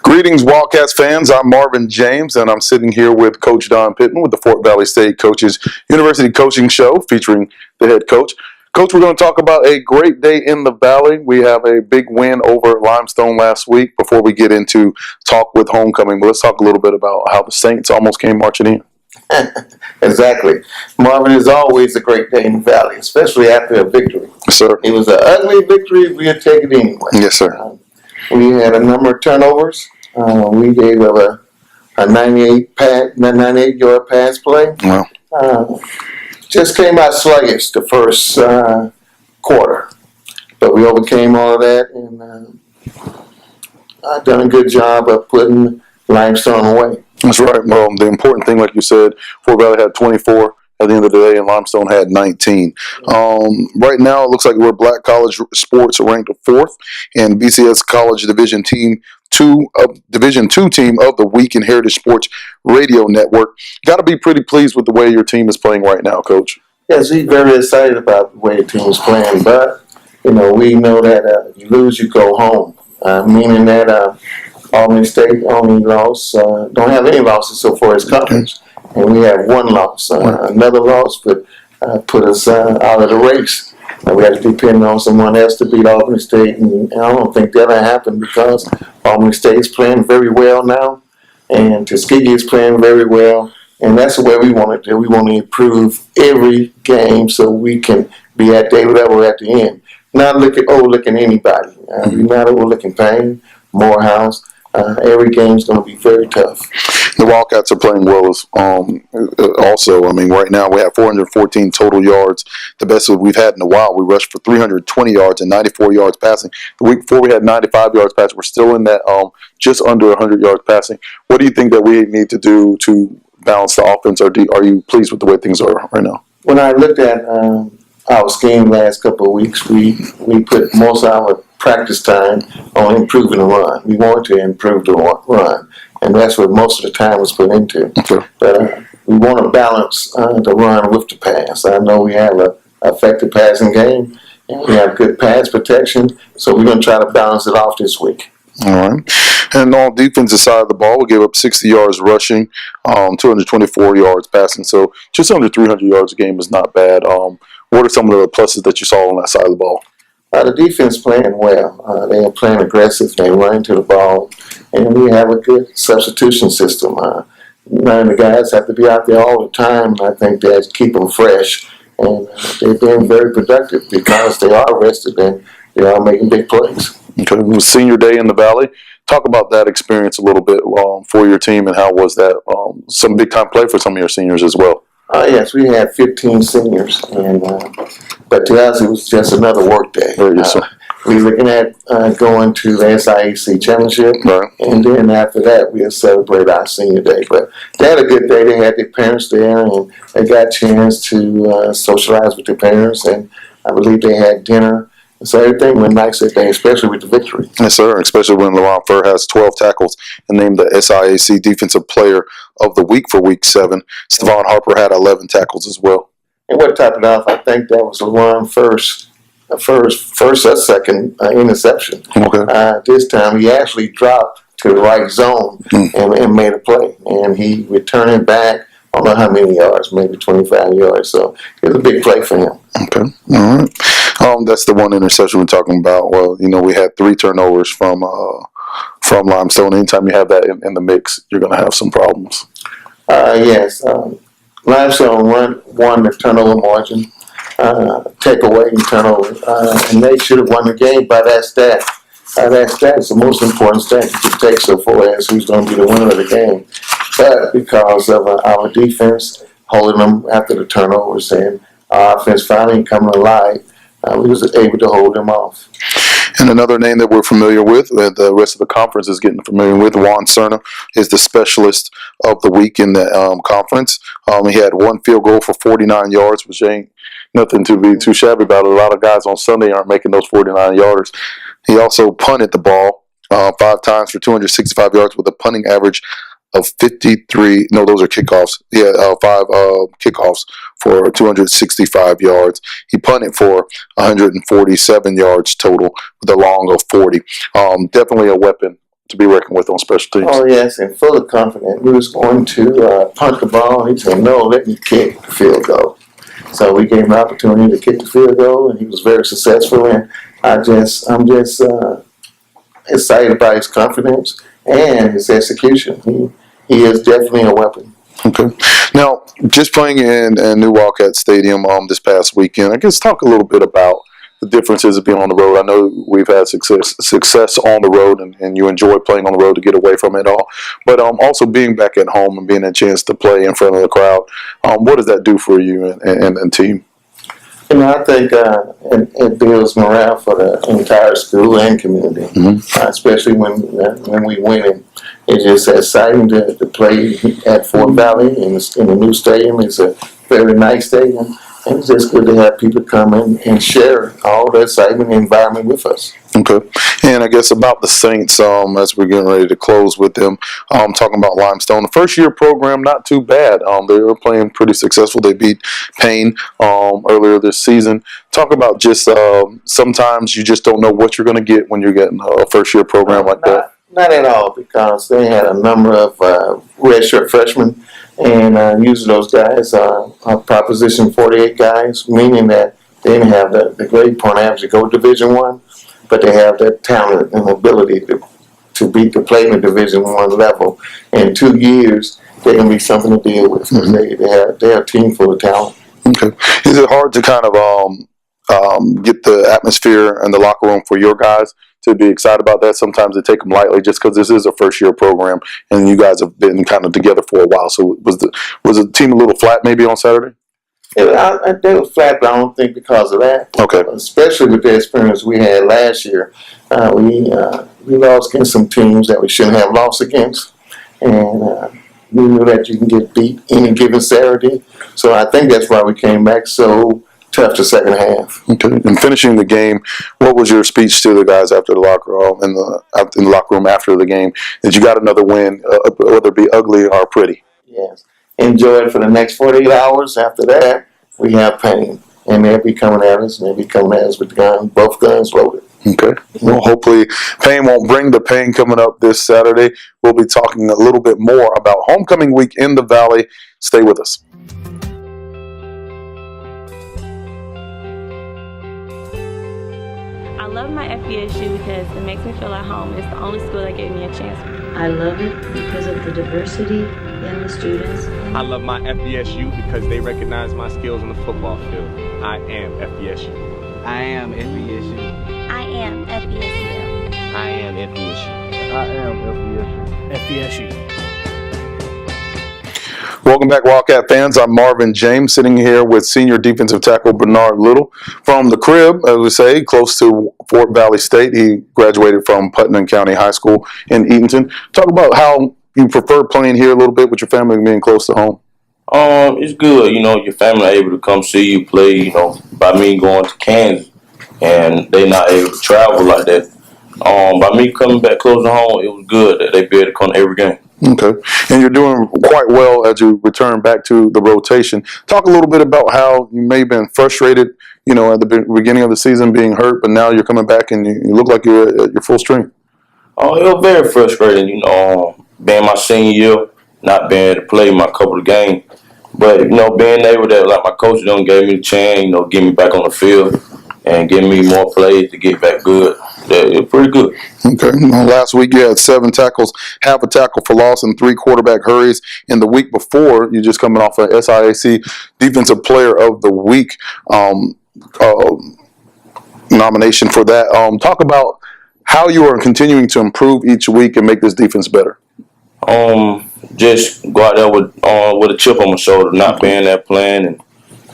Greetings, Wildcats fans. I'm Marvin James, and I'm sitting here with Coach Don Pittman with the Fort Valley State Coaches University Coaching Show featuring the head coach. Coach, we're going to talk about a great day in the Valley. We have a big win over Limestone last week before we get into talk with homecoming. But let's talk a little bit about how the Saints almost came marching in. Exactly. Marvin, is always a great day in the Valley, especially after a victory. Yes, sir. It was an ugly victory. We'll take it anyway. Yes, sir. We had a number of turnovers. We gave up a 98-yard pass play. Wow. Just came out sluggish the first quarter. But we overcame all of that and done a good job of putting Limestone away. That's right. Well, the important thing, like you said, Fort Valley had 24 at the end of the day, and Limestone had 19. Right now, it looks like we're Black College Sports ranked 4th, and BCS College Division Two team of the week in Heritage Sports Radio Network. Got to be pretty pleased with the way your team is playing right now, Coach. Yes, we're very excited about the way the team is playing, but we know that you lose, you go home. Meaning that Albany State only lost, don't have any losses so far as conference. And we have one loss. Another loss would put us out of the race. We have to depend on someone else to beat Albany State. And I don't think that'll happen because Albany State is playing very well now. And Tuskegee is playing very well. And that's the way we want to do. We want to improve every game so we can be at day level at the end. Not overlooking anybody. We're not overlooking Payne, Morehouse. Every game's going to be very tough. The Wildcats are playing well also. I mean, right now we have 414 total yards, the best we've had in a while. We rushed for 320 yards and 94 yards passing. The week before we had 95 yards passing. We're still in that just under 100 yards passing. What do you think that we need to do to balance the offense, or are you pleased with the way things are right now? When I looked at our scheme last couple of weeks, we put most of our practice time on improving the run. We wanted to improve the run, and that's what most of the time was put into. Okay. But we want to balance the run with the pass. I know we have an effective passing game, and we have good pass protection, so we're going to try to balance it off this week. All right. And on the defensive side of the ball, we gave up 60 yards rushing, 224 yards passing, so just under 300 yards a game is not bad. What are some of the pluses that you saw on that side of the ball? The defense playing well. They are playing aggressive. They run to the ball, and we have a good substitution system. None of the guys have to be out there all the time. I think that keep them fresh, and they've been very productive because they are rested and they are making big plays. Okay, it was senior day in the Valley. Talk about that experience a little bit for your team, and how was that? Some big time play for some of your seniors as well. Yes, we had 15 seniors, and but to us it was just another work day. We're looking at going to the SIAC championship, right. And then after that we'll celebrate our senior day. But they had a good day. They had their parents there, and they got a chance to socialize with their parents, and I believe they had dinner. So everything went nice that day, especially with the victory. Yes, sir, especially when LaRon Fur has 12 tackles and named the SIAC Defensive Player of the Week for Week 7. Stevan Harper had 11 tackles as well. And what topped it off, I think that was LaRon first or second interception. Okay. This time he actually dropped to the right zone and made a play. And he returned it back, I don't know how many yards, maybe 25 yards. So it was a big play for him. Okay. All right. That's the one interception we're talking about. Well, we had 3 turnovers from Limestone. Anytime you have that in the mix, you're going to have some problems. Yes. Limestone won the turnover margin, takeaway and turnover, and they should have won the game by that stat. That stat is the most important stat you can take so far as who's going to be the winner of the game. But because of our defense holding them after the turnovers and our offense finally coming alive, we was able to hold them off. And another name that we're familiar with, the rest of the conference is getting familiar with, Juan Cerna, is the specialist of the week in the conference. He had 1 field goal for 49 yards, which ain't nothing to be too shabby about. A lot of guys on Sunday aren't making those 49 yarders. He also punted the ball 5 times for 265 yards with a punting average of 53. No, those are kickoffs. Yeah, 5 kickoffs for 265 yards. He punted for 147 yards total with a long of 40. Definitely a weapon to be reckoned with on special teams. Oh, yes, and full of confidence. We was going to punt the ball, and he said, no, let me kick the field goal. So we gave him an opportunity to kick the field goal, and he was very successful. And I'm just excited about his confidence and his execution. He is definitely a weapon. Okay. Now, just playing in New Wildcat Stadium this past weekend, I guess talk a little bit about the differences of being on the road. I know we've had success on the road, and you enjoy playing on the road to get away from it all. But also being back at home and being a chance to play in front of the crowd, what does that do for you and team? You know, I think it builds morale for the entire school and community, especially when we win. It's just exciting to play at Fort Valley in the new stadium. It's a very nice stadium. And it's just good to have people come in and share all the excitement and environment with us. Okay. And I guess about the Saints, as we're getting ready to close with them, talking about Limestone. The first year program, not too bad. They were playing pretty successful. They beat Payne earlier this season. Talk about just sometimes you just don't know what you're going to get when you're getting a first year program like that. Not at all, because they had a number of redshirt freshmen. And usually those guys are Proposition 48 guys, meaning that they didn't have the grade point average to go Division I, but they have the talent and ability to play in the Division I level. In 2 years, they're going to be something to deal with because they're a team full of talent. Okay. Is it hard to kind of get the atmosphere in the locker room for your guys to be excited about that? Sometimes they take them lightly just because this is a first year program and you guys have been kind of together for a while. So was the team a little flat maybe on Saturday? Yeah, they were flat, but I don't think because of that. Okay. Especially with the experience we had last year. We lost against some teams that we shouldn't have lost against. And we knew that you can get beat any given Saturday. So I think that's why we came back so tough the second half. Okay. And finishing the game, what was your speech to the guys after the locker room in the locker room after the game? That you got another win, whether it be ugly or pretty? Yes. Enjoy it for the next 48 hours. After that, we have Payne, and they'll be coming at us, and they'll be coming at us with both guns loaded. Okay. Well, hopefully Payne won't bring the pain coming up this Saturday. We'll be talking a little bit more about homecoming week in the Valley. Stay with us. I love my FVSU because it makes me feel at home. It's the only school that gave me a chance. I love it because of the diversity in the students. I love my FVSU because they recognize my skills on the football field. I am FVSU. I am FVSU. I am FVSU. I am FVSU. I am FVSU. FVSU. Welcome back, Wildcat fans. I'm Marvin James, sitting here with senior defensive tackle Bernard Little from the crib, as we say, close to Fort Valley State. He graduated from Putnam County High School in Eatonton. Talk about how you prefer playing here a little bit with your family and being close to home. It's good. You know, your family are able to come see you play, you know, by me going to Kansas and they not able to travel like that. By me coming back close to home, it was good that they be able to come to every game. Okay. And you're doing quite well as you return back to the rotation. Talk a little bit about how you may have been frustrated, you know, at the beginning of the season being hurt, but now you're coming back and you look like you're at your full strength. It was very frustrating, you know, being my senior year, not being able to play my couple of games. But, you know, being able to, like my coach done gave me the chance, you know, get me back on the field and give me more plays to get back good. It's pretty good. Okay. Last week you had 7 tackles, half a tackle for loss, and 3 quarterback hurries. And the week before, you're just coming off a SIAC Defensive Player of the Week nomination for that. Talk about how you are continuing to improve each week and make this defense better. Just go out there with a chip on my shoulder, not being that playing, and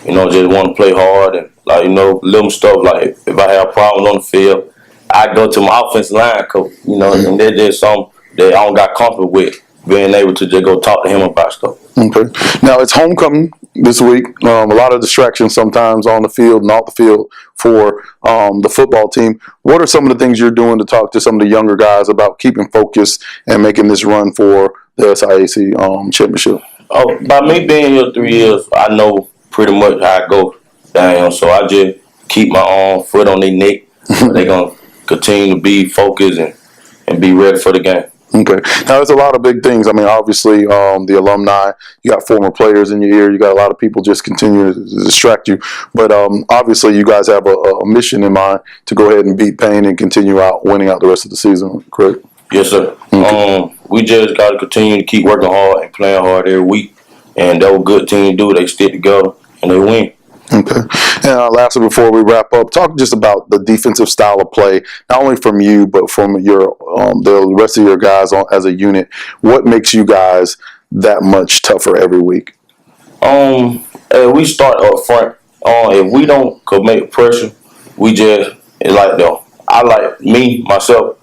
you know, just want to play hard and like, you know, little stuff like if I have problems on the field, I go to my offensive line coach, you know, and they're just something that I don't got comfortable with, being able to just go talk to him about stuff. Okay. Now it's homecoming this week. A lot of distractions sometimes on the field and off the field for the football team. What are some of the things you're doing to talk to some of the younger guys about keeping focused and making this run for the SIAC championship? Oh, by me being here 3 years, I know pretty much how I go down. So I just keep my foot on their neck. They're gonna continue to be focused and be ready for the game. Okay. Now, there's a lot of big things. I mean, obviously, the alumni, you got former players in your ear, you got a lot of people just continue to distract you. But obviously, you guys have a mission in mind to go ahead and beat Payne and continue out winning out the rest of the season, correct? Yes, sir. Okay. We just got to continue to keep working hard and playing hard every week. And that was a good team to do. They stick together and they win. Okay. And lastly, before we wrap up, talk just about the defensive style of play, not only from you, but from your the rest of your guys as a unit. What makes you guys that much tougher every week? We start up front. If we don't commit pressure, we just I like me myself.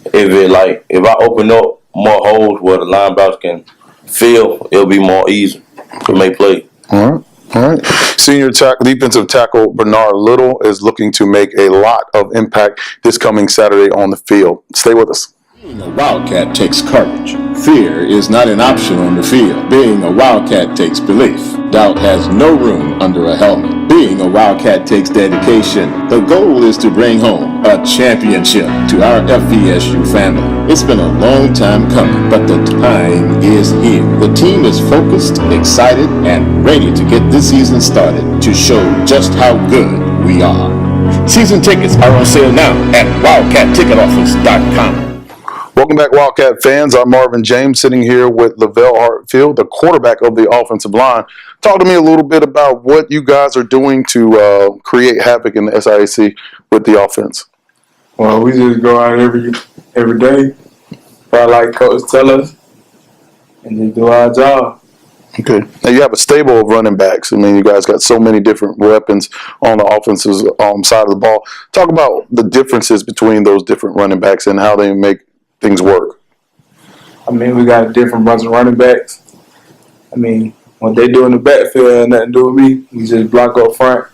If I open up more holes where the linebackers can fill, it'll be more easy to make plays. All right. All right. Senior defensive tackle Bernard Little is looking to make a lot of impact this coming Saturday on the field. Stay with us. Being a Wildcat takes courage. Fear is not an option on the field. Being a Wildcat takes belief. Doubt has no room under a helmet. Being a Wildcat takes dedication. The goal is to bring home a championship to our FVSU family. It's been a long time coming, but the time is here. The team is focused, excited, and ready to get this season started to show just how good we are. Season tickets are on sale now at wildcatticketoffice.com. Welcome back, Wildcat fans. I'm Marvin James, sitting here with Lavelle Hartfield, the quarterback of the offensive line. Talk to me a little bit about what you guys are doing to create havoc in the SIAC with the offense. Well, we just go out every day, like Coach tell us, and just do our job. Okay. Now you have a stable of running backs. I mean, you guys got so many different weapons on the offensive side of the ball. Talk about the differences between those different running backs and how they make things work. I mean, we got different bunch of running backs. I mean, what they do in the backfield has nothing to do with me. We just block up front,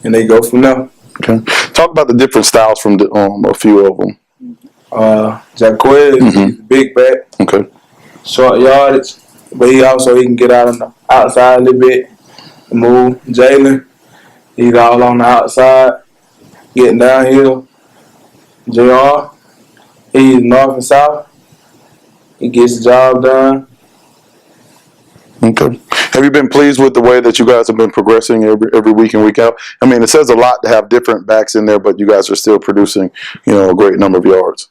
and they go from there. Okay. Talk about the different styles from a few of them. Jaquez, he's a big back. Okay. Short yardage, but he can get out on the outside a little bit and move. Jalen, he's all on the outside, getting downhill. JR, he's north and south. He gets the job done. Okay. Have you been pleased with the way that you guys have been progressing every week in, week out? I mean, it says a lot to have different backs in there, but you guys are still producing, a great number of yards.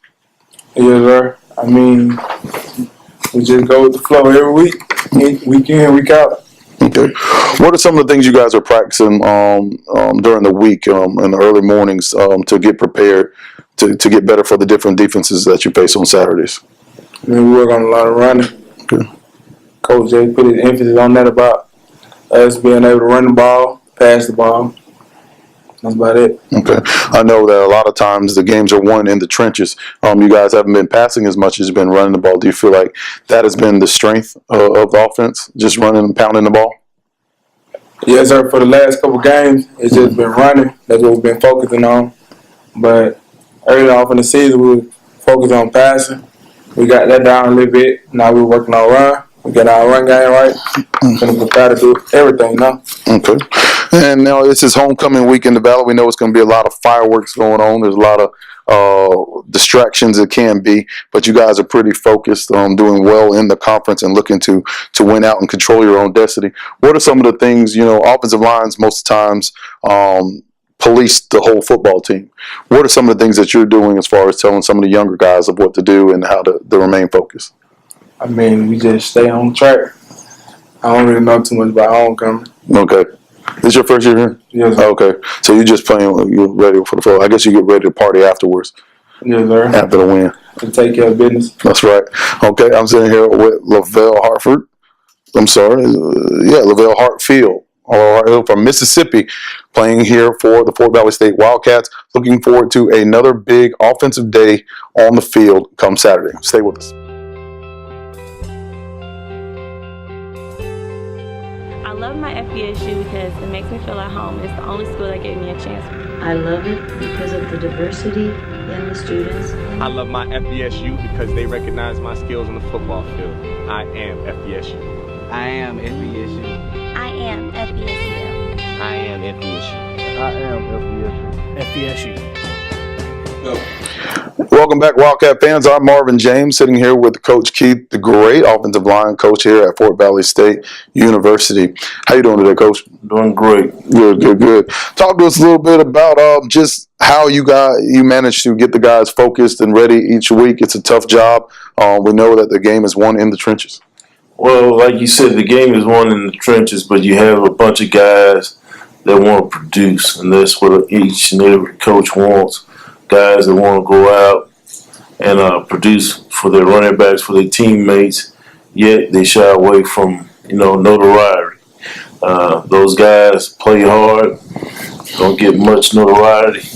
Yes, sir. I mean, we just go with the flow every week in, week out. Okay. What are some of the things you guys are practicing during the week in the early mornings to get prepared to get better for the different defenses that you face on Saturdays? I mean, we work on a lot of running. Okay. Coach Jay put his emphasis on that about us being able to run the ball, pass the ball. That's about it. Okay. I know that a lot of times the games are won in the trenches. You guys haven't been passing as much as you've been running the ball. Do you feel like that has been the strength of the offense, just running and pounding the ball? Yes, sir. For the last couple games, it's just been running. That's what we've been focusing on. But early off in the season, we were focused on passing. We got that down a little bit. Now we're working on run. We got our run game right. We're going to try to do everything now. Okay. And now this is homecoming week in the Valley. We know it's going to be a lot of fireworks going on. There's a lot of distractions it can be, but you guys are pretty focused on doing well in the conference and looking to win out and control your own destiny. What are some of the things, offensive lines most times police the whole football team. What are some of the things that you're doing as far as telling some of the younger guys of what to do and how to remain focused? I mean, we just stay on track. I don't really know too much about homecoming. Okay. This is your first year here? Yes, sir. Okay. So you're just playing, you're ready for the flow. I guess you get ready to party afterwards. Yes, sir. After the win. To take care of business. That's right. Okay. I'm sitting here with Lavelle Hartfield. Lavelle Hartfield. From Mississippi, playing here for the Fort Valley State Wildcats. Looking forward to another big offensive day on the field come Saturday. Stay with us. I love my FVSU because it makes me feel at home. It's the only school that gave me a chance. I love it because of the diversity in the students. I love my FVSU because they recognize my skills on the football field. I am FVSU. I am FVSU. I am FVSU. I am FVSU. I am FVSU. FVSU. Welcome back, Wildcat fans. I'm Marvin James, sitting here with Coach Keith, the great offensive line coach here at Fort Valley State University. How you doing today, Coach? Doing great. Good. Talk to us a little bit about just how you managed to get the guys focused and ready each week. It's a tough job. We know that the game is won in the trenches. Well, like you said, the game is won in the trenches, but you have a bunch of guys that want to produce, and that's what each and every coach wants. Guys that want to go out and produce for their running backs, for their teammates, yet they shy away from, notoriety. Those guys play hard, don't get much notoriety,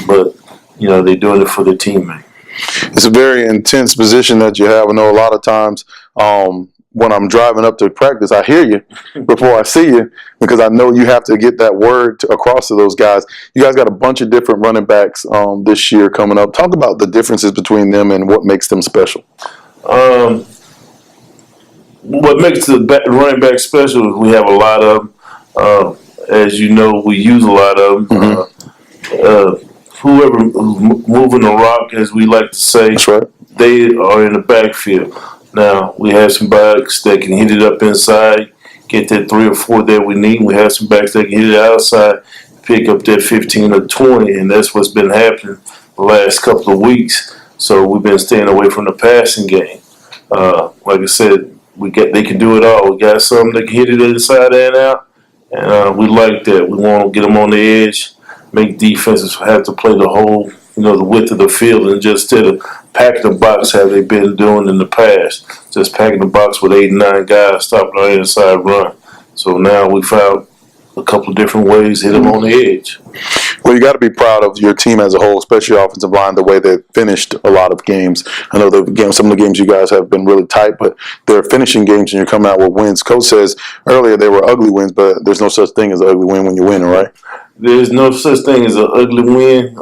but, they're doing it for their teammate. It's a very intense position that you have. I know a lot of times when I'm driving up to practice, I hear you before I see you because I know you have to get that word across to those guys. You guys got a bunch of different running backs this year coming up. Talk about the differences between them and what makes them special. What makes the running back special is we have a lot of them. As you know, we use a lot of them. Whoever moving the rock, as we like to say, That's right. They are in the backfield. Now, we have some backs that can hit it up inside, get that 3 or 4 that we need. We have some backs that can hit it outside, pick up that 15 or 20, and that's what's been happening the last couple of weeks. So we've been staying away from the passing game. Like I said, they can do it all. We got some that can hit it inside and out, and we like that. We want to get them on the edge, make defenses have to play the whole, the width of the field, and just instead of packing the box how they've been doing in the past, just packing the box with 8 and 9 guys stopping our inside run. So now we found a couple of different ways to hit them on the edge. Well, you got to be proud of your team as a whole, especially your offensive line, the way they've finished a lot of games. I know some of the games you guys have been really tight, but they're finishing games and you're coming out with wins. Coach says earlier they were ugly wins, but there's no such thing as an ugly win when you're winning, right? There's no such thing as an ugly win.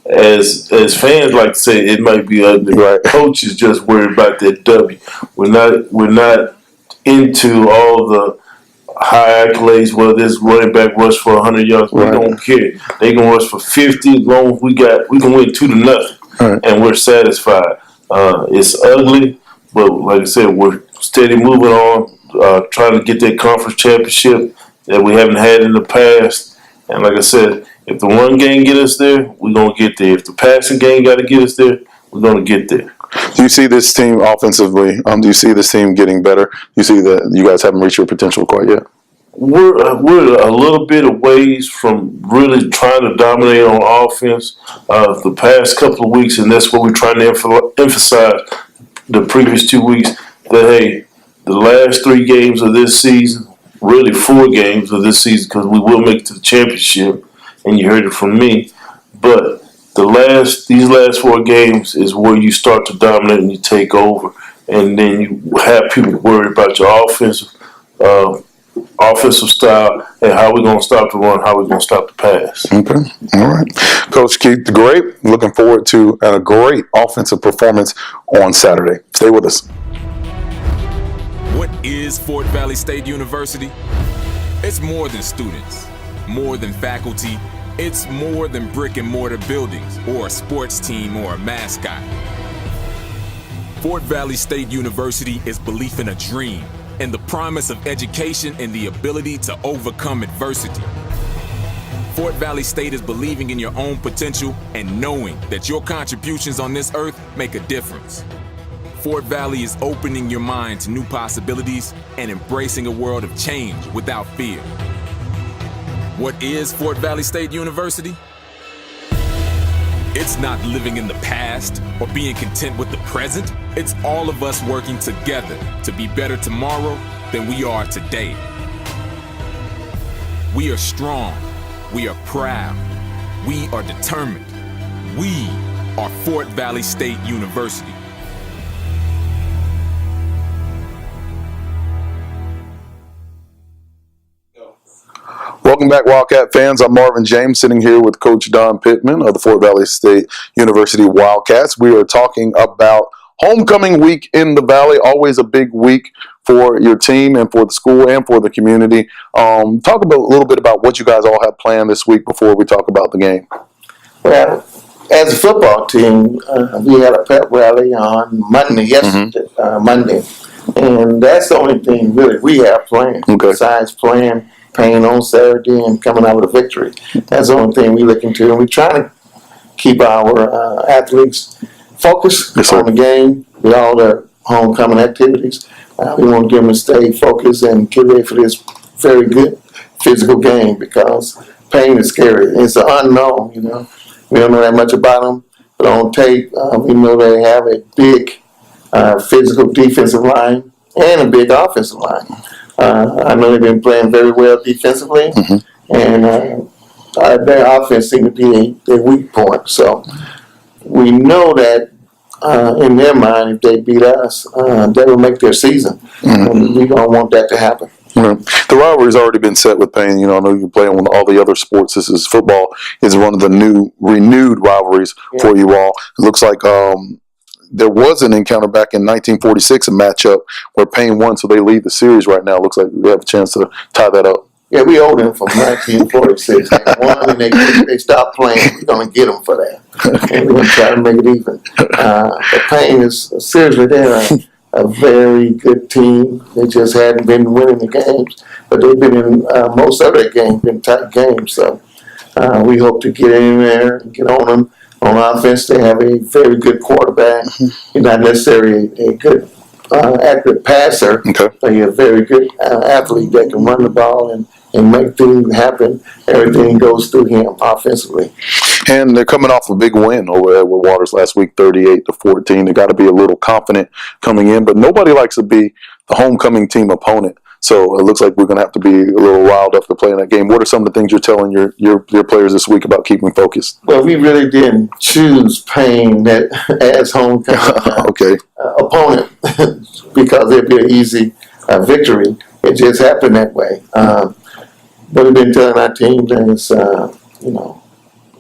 As fans like to say, it might be ugly. Right. Coach is just worried about that W. We're not into all the high accolades. Well, this running back rush for 100 yards. We don't care. They can rush for 50 as long as we can win 2-0, and we're satisfied. It's ugly, but like I said, we're steady moving on, trying to get that conference championship that we haven't had in the past. And like I said, if the run game get us there, we're going to get there. If the passing game got to get us there, we're going to get there. Do you see this team offensively? Do you see this team getting better? Do you see that you guys haven't reached your potential quite yet? We're a little bit of ways from really trying to dominate on offense the past couple of weeks, and that's what we're trying to emphasize the previous 2 weeks, that, hey, the last 3 games of this season, really 4 games of this season, because we will make it to the championship, and you heard it from me. But these last 4 games is where you start to dominate and you take over, and then you have people worried about your offensive style and how we're going to stop the run, how we're going to stop the pass. Okay, all right. Coach Keith, great. Looking forward to a great offensive performance on Saturday. Stay with us. What is Fort Valley State University? It's more than students, more than faculty. It's more than brick and mortar buildings or a sports team or a mascot. Fort Valley State University is belief in a dream and the promise of education and the ability to overcome adversity. Fort Valley State is believing in your own potential and knowing that your contributions on this earth make a difference. Fort Valley is opening your mind to new possibilities and embracing a world of change without fear. What is Fort Valley State University? It's not living in the past or being content with the present. It's all of us working together to be better tomorrow than we are today. We are strong. We are proud. We are determined. We are Fort Valley State University. Welcome back, Wildcat fans. I'm Marvin James, sitting here with Coach Don Pittman of the Fort Valley State University Wildcats. We are talking about homecoming week in the Valley, always a big week for your team and for the school and for the community. Talk a little bit about what you guys all have planned this week before we talk about the game. Well, as a football team, we had a pep rally on Monday, Monday. And that's the only thing really we have planned, besides playing Payne on Saturday and coming out with a victory. That's the only thing we look into. And we try to keep our athletes focused on the game with all their homecoming activities. We want to get them to stay focused and get ready for this very good physical game because Payne is scary. It's an unknown, you know. We don't know that much about them, but on tape, we know they have a big physical defensive line and a big offensive line. I know they've been playing very well defensively, and their offense seems to be their weak point. So we know that in their mind, if they beat us, they will make their season. And we don't want that to happen. The rivalry's already been set with Payne. You know, I know you play on all the other sports. This is football is one of the renewed rivalries for you all. It looks like there was an encounter back in 1946, a matchup where Payne won, so they lead the series right now. It looks like we have a chance to tie that up. Yeah, we owed them from 1946. They won and they stopped playing. We're going to get them for that. And we're going to try to make it even. But Payne is seriously, they're a very good team. They just hadn't been winning the games, but they've been in most of their games, been tight games. So we hope to get in there and get on them. On offense, they have a very good quarterback. He's not necessarily a good, accurate passer, but he's a very good athlete that can run the ball and make things happen. Everything goes through him offensively. And they're coming off a big win over Edward Waters last week, 38-14. They got to be a little confident coming in, but nobody likes to be the homecoming team opponent. So it looks like we're going to have to be a little riled up to play in that game. What are some of the things you're telling your players this week about keeping focused? Well, we really didn't choose Payne as homecoming opponent because it'd be an easy victory. It just happened that way. What we've been telling our team is, you know,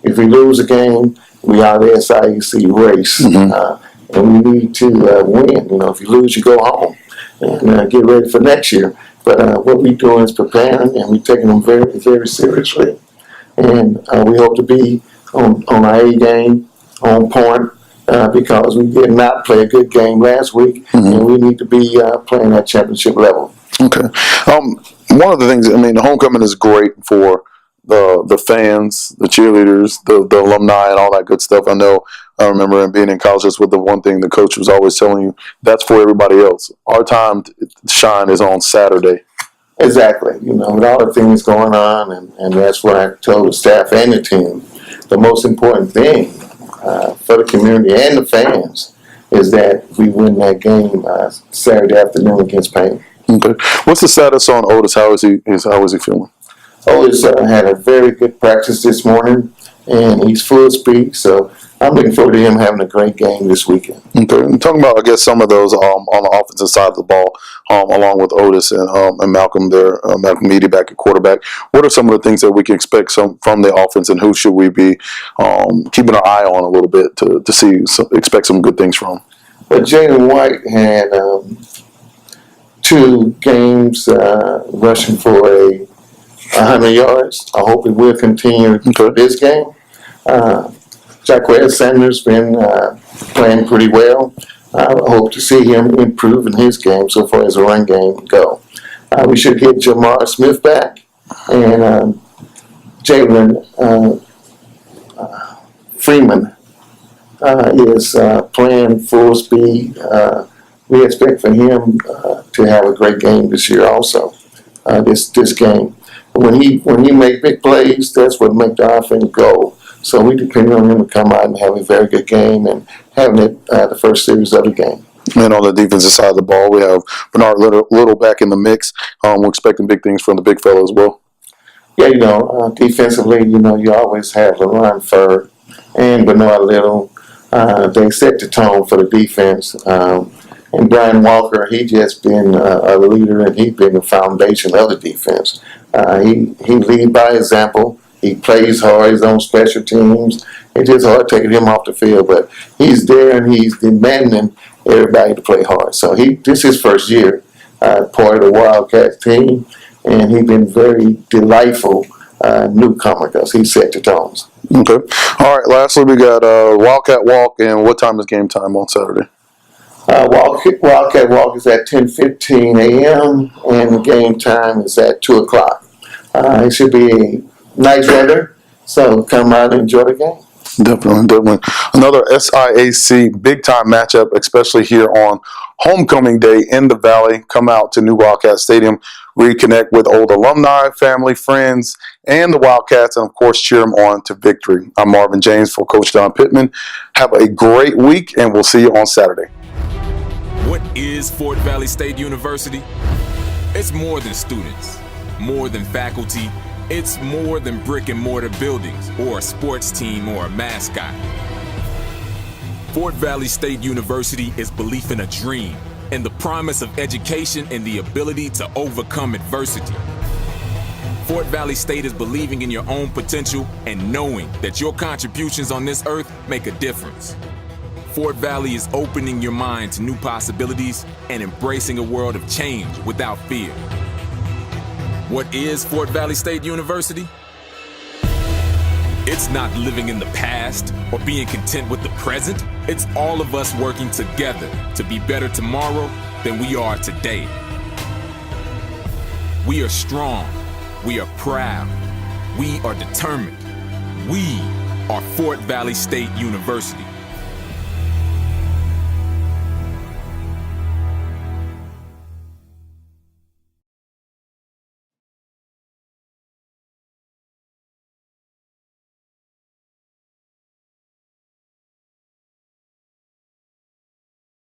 if we lose a game, we are the SIAC race, and we need to win. You know, if you lose, you go home and get ready for next year. But what we're doing is preparing, and we're taking them very, very seriously. And we hope to be on our A game, on point, because we did not play a good game last week, and we need to be playing at championship level. Okay. One of the things, I mean, the homecoming is great for the fans, the cheerleaders, the alumni, and all that good stuff. I remember being in college, that's what the one thing the coach was always telling you, that's for everybody else. Our time to shine is on Saturday. Exactly. You know, with all the things going on, and that's what I told the staff and the team, the most important thing for the community and the fans is that we win that game Saturday afternoon against Payne. Okay. What's the status on Otis? How is he feeling? Otis had a very good practice this morning, and he's full speed. So I'm looking forward to him having a great game this weekend. Okay. And talking about, I guess, some of those on the offensive side of the ball, along with Otis and Malcolm there, Malcolm Meady back at quarterback. What are some of the things that we can expect from the offense, and who should we be keeping our eye on a little bit to expect some good things from? But Jalen White had 2 games rushing for 100 yards. I hope it will continue this game. Jacquez Sanders been playing pretty well. I hope to see him improve in his game so far as a run game go. We should get Jamar Smith back, and Jalen Freeman is playing full speed. We expect for him to have a great game this year also, this game. When he make big plays, that's what make the offense go. So we depend on him to come out and have a very good game and having it the first series of the game. And on the defensive side of the ball, we have Bernard Little back in the mix. We're expecting big things from the big fellow as well. Yeah, you know, defensively, you know, you always have LaRon Furr and Bernard Little. They set the tone for the defense. And Brian Walker, he just been a leader, and he's been the foundation of the defense. He lead by example. He plays hard. He's on special teams. It's just hard taking him off the field, but he's there and he's demanding everybody to play hard. So this is his first year, part of the Wildcats team, and he's been very delightful newcomer because he set the tones. Okay. All right. Lastly, we got Wildcat Walk, and what time is game time on Saturday? Wildcat Walk is at 10:15 a.m. and the game time is at 2 o'clock. It should be nice weather, so come out and enjoy the game. Definitely. Another SIAC big-time matchup, especially here on Homecoming Day in the Valley. Come out to New Wildcat Stadium, reconnect with old alumni, family, friends, and the Wildcats, and, of course, cheer them on to victory. I'm Marvin James for Coach Don Pittman. Have a great week, and we'll see you on Saturday. What is Fort Valley State University? It's more than students, more than faculty. It's more than brick and mortar buildings or a sports team or a mascot. Fort Valley State University is belief in a dream and the promise of education and the ability to overcome adversity. Fort Valley State is believing in your own potential and knowing that your contributions on this earth make a difference. Fort Valley is opening your mind to new possibilities and embracing a world of change without fear. What is Fort Valley State University? It's not living in the past or being content with the present. It's all of us working together to be better tomorrow than we are today. We are strong. We are proud. We are determined. We are Fort Valley State University.